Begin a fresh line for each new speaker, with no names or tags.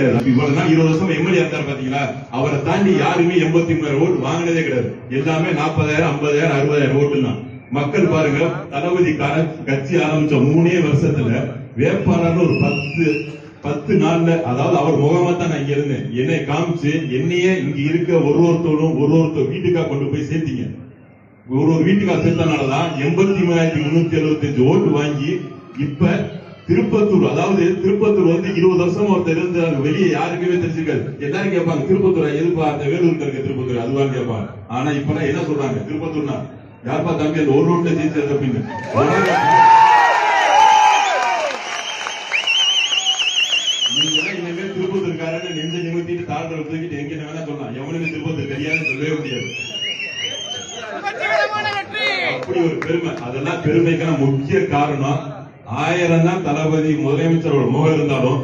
20 வருஷம் எம்எல்ஏ இருந்தாரு பாத்தீங்களா, அவரை தாண்டி யாருமே 83,000 ஓட்டு வாங்கினதே கிடையாது. எல்லாமே 40,000, 50,000, 60,000 ஓட்டு தான். மக்கள் பாருங்க, தளபதிக்கான கட்சி ஆரம்பிச்ச 3 வருஷத்துல வேட்பாளர் ஒரு 10 நாள்ல, அதாவது அவர் முகமா தான் நான் இங்க இருந்தேன், என்னை காமிச்சு என்னையே இங்க இருக்க ஒருத்தர் வீட்டுக்கா கொண்டு போய் சேர்த்தீங்க. ஒரு வீட்டுக்கா சேர்த்தனாலதான் 83,375 ஓட்டு வாங்கி இப்ப திருப்பத்தூர், அதாவது திருப்பத்தூர் 20 வருஷம் ஒருத்தர் இருந்தாரு, வெளியே யாருக்குமே தெரிஞ்சிருக்காரு. எல்லாரும் கேட்பாங்க, திருப்பத்தூர் எதுப்பா, அந்த வேலூருக்கு இருக்க திருப்பத்தூர் அதுவான்னு கேட்பாங்க. ஆனா இப்ப என்ன சொல்றாங்க, திருப்பத்தூர்னா யாருப்பா தம்பி அந்த ஒரு ரோட்ல ஜெயிச்சது அப்படின்னு. நீங்க இனிமே திருப்பத்தூர்காரன்னு நெஞ்ச நிமித்திட்டு தாழ்ற தூக்கிட்டு எங்க வேணா சொல்லலாம், எவனுமே திருப்பத்தூர் தெரியாதுன்னு சொல்லவே முடியாது. அப்படி ஒரு பெருமை, அதெல்லாம் பெருமைக்கான முக்கிய காரணம் 1000 தான் தளபதி முதலமைச்சரோட முகம் இருந்தாலும்